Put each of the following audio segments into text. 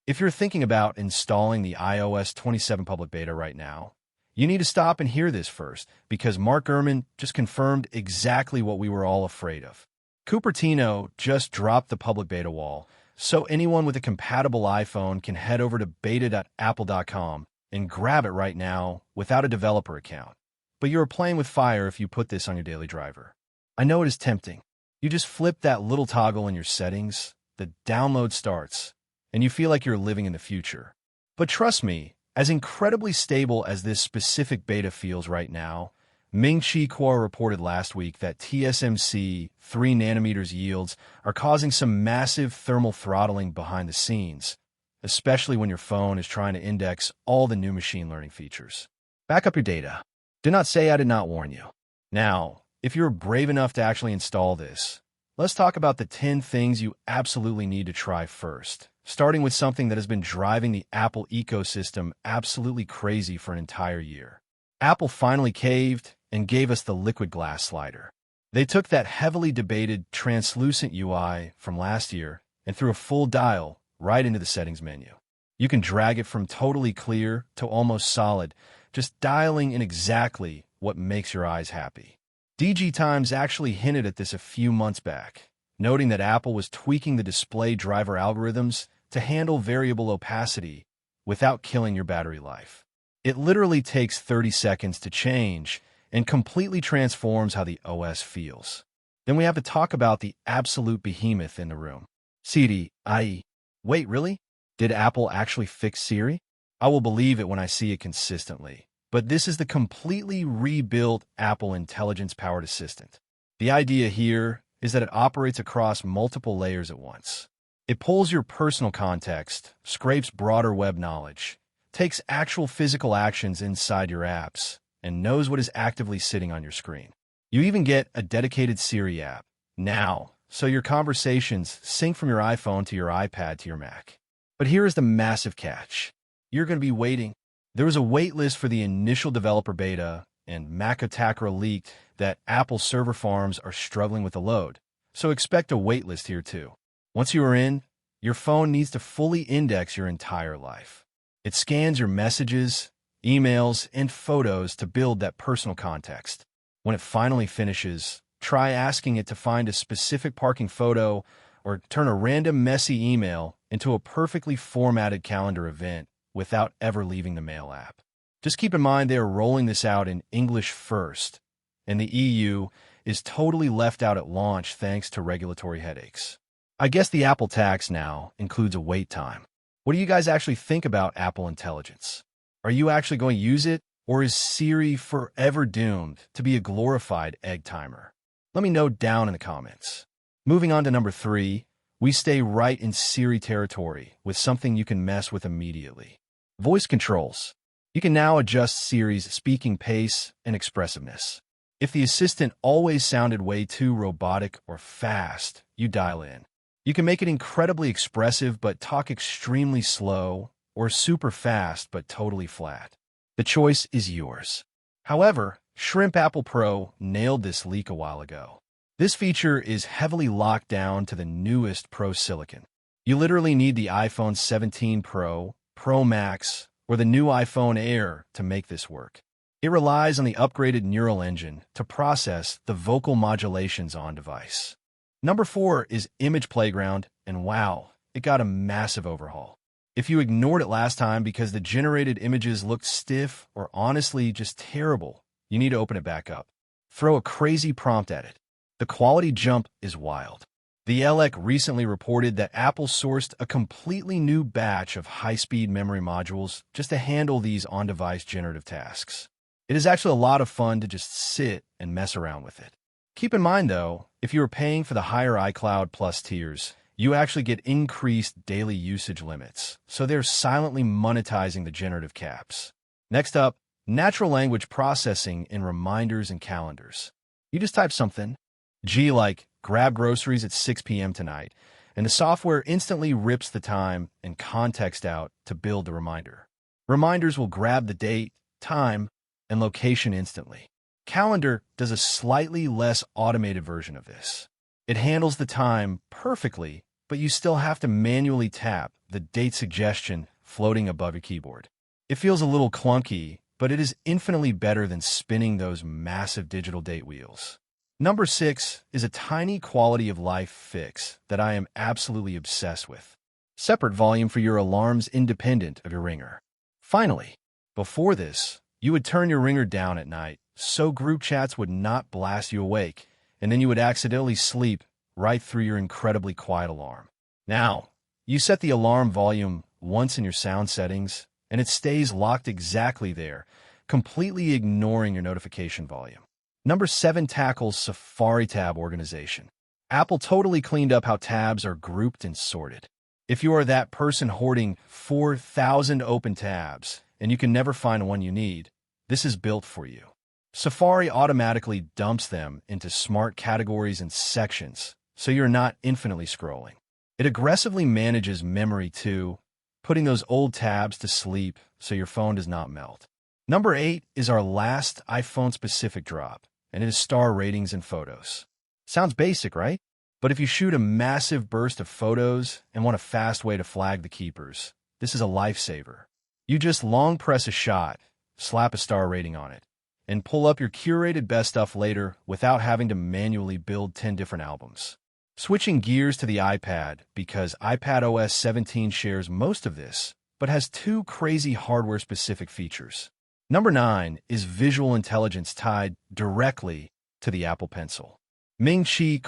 If you're thinking about installing the iOS 27 public beta right now, you need to stop and hear this first, because Mark Gurman just confirmed exactly what we were all afraid of. Cupertino just dropped the public beta wall, so anyone with a compatible iPhone can head over to beta.apple.com and grab it right now without a developer account. But you're playing with fire if you put this on your daily driver. I know it is tempting. You just flip that little toggle in your settings, the download starts, and you feel like you're living in the future. But trust me, as incredibly stable as this specific beta feels right now, Ming-Chi reported last week that TSMC 3 nanometers yields are causing some massive thermal throttling behind the scenes, especially when your phone is trying to index all the new machine learning features. Back up your data. Do not say I did not warn you. Now, if you're brave enough to actually install this, let's talk about the 10 things you absolutely need to try first, starting with something that has been driving the Apple ecosystem absolutely crazy for an entire year. Apple finally caved and gave us the liquid glass slider. They took that heavily debated translucent UI from last year and threw a full dial right into the settings menu. You can drag it from totally clear to almost solid, just dialing in exactly what makes your eyes happy. DG Times actually hinted at this a few months back, noting that Apple was tweaking the display driver algorithms to handle variable opacity without killing your battery life. It literally takes 30 seconds to change and completely transforms how the OS feels. Then we have to talk about the absolute behemoth in the room, Siri AI. Wait, really? Did Apple actually fix Siri? I will believe it when I see it consistently. But this is the completely rebuilt Apple Intelligence-powered assistant. The idea here is that it operates across multiple layers at once. It pulls your personal context, scrapes broader web knowledge, takes actual physical actions inside your apps, and knows what is actively sitting on your screen. You even get a dedicated Siri app now, so your conversations sync from your iPhone to your iPad to your Mac. But here is the massive catch. You're going to be waiting. There was a wait list for the initial developer beta, and Mac-Attacker leaked that Apple server farms are struggling with the load, so expect a wait list here too. Once you are in, your phone needs to fully index your entire life. It scans your messages, emails, and photos to build that personal context. When it finally finishes, try asking it to find a specific parking photo or turn a random messy email into a perfectly formatted calendar event without ever leaving the Mail app. Just keep in mind they are rolling this out in English first, and the EU is totally left out at launch thanks to regulatory headaches. I guess the Apple tax now includes a wait time. What do you guys actually think about Apple Intelligence? Are you actually going to use it, or is Siri forever doomed to be a glorified egg timer? Let me know down in the comments. Moving on to number 3, we stay right in Siri territory with something you can mess with immediately. Voice controls. You can now adjust Siri's speaking pace and expressiveness. If the assistant always sounded way too robotic or fast, you dial in. You can make it incredibly expressive but talk extremely slow, or super fast but totally flat. The choice is yours. However, Shrimp Apple Pro nailed this leak a while ago. This feature is heavily locked down to the newest Pro Silicon. You literally need the iPhone 17 Pro, Pro Max, or the new iPhone Air to make this work. It relies on the upgraded neural engine to process the vocal modulations on device. Number 4 is Image Playground, and wow, it got a massive overhaul. If you ignored it last time because the generated images looked stiff or honestly just terrible, you need to open it back up. Throw a crazy prompt at it. The quality jump is wild. The LEC recently reported that Apple sourced a completely new batch of high-speed memory modules just to handle these on-device generative tasks. It is actually a lot of fun to just sit and mess around with it. Keep in mind, though, if you are paying for the higher iCloud Plus tiers, you actually get increased daily usage limits, so they're silently monetizing the generative caps. Next up, natural language processing in reminders and calendars. You just type something, like grab groceries at 6 p.m. tonight, and the software instantly rips the time and context out to build the reminder. Reminders will grab the date, time, and location instantly. Calendar does a slightly less automated version of this. It handles the time perfectly, but you still have to manually tap the date suggestion floating above your keyboard. It feels a little clunky, but it is infinitely better than spinning those massive digital date wheels. Number 6 is a tiny quality of life fix that I am absolutely obsessed with. Separate volume for your alarms independent of your ringer. Finally, before this, you would turn your ringer down at night so group chats would not blast you awake, and then you would accidentally sleep right through your incredibly quiet alarm. Now, you set the alarm volume once in your sound settings, and it stays locked exactly there, completely ignoring your notification volume. Number 7 tackles Safari tab organization. Apple totally cleaned up how tabs are grouped and sorted. If you are that person hoarding 4,000 open tabs and you can never find one you need, this is built for you. Safari automatically dumps them into smart categories and sections, so you're not infinitely scrolling. It aggressively manages memory too, putting those old tabs to sleep so your phone does not melt. Number 8 is our last iPhone-specific drop, and it is star ratings and photos. Sounds basic, right? But if you shoot a massive burst of photos and want a fast way to flag the keepers, this is a lifesaver. You just long press a shot, slap a star rating on it, and pull up your curated best stuff later without having to manually build 10 different albums. Switching gears to the iPad, because iPadOS 17 shares most of this, but has 2 crazy hardware-specific features. Number 9 is visual intelligence tied directly to the Apple Pencil. Ming-Chi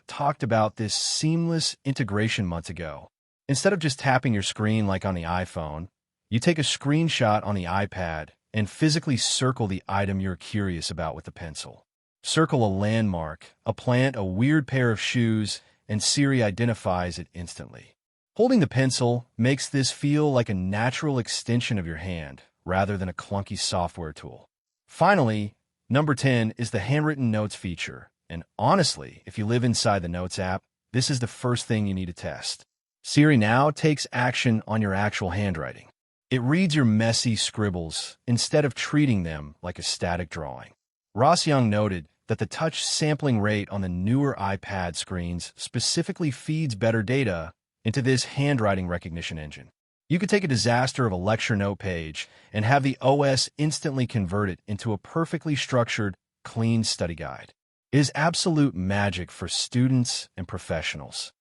talked about this seamless integration months ago. Instead of just tapping your screen like on the iPhone, you take a screenshot on the iPad and physically circle the item you're curious about with the pencil. Circle a landmark, a plant, a weird pair of shoes, and Siri identifies it instantly. Holding the pencil makes this feel like a natural extension of your hand, rather than a clunky software tool. Finally, number 10 is the handwritten notes feature. And honestly, if you live inside the Notes app, this is the first thing you need to test. Siri now takes action on your actual handwriting. It reads your messy scribbles instead of treating them like a static drawing. Ross Young noted that the touch sampling rate on the newer iPad screens specifically feeds better data into this handwriting recognition engine. You could take a disaster of a lecture note page and have the OS instantly convert it into a perfectly structured, clean study guide. It is absolute magic for students and professionals.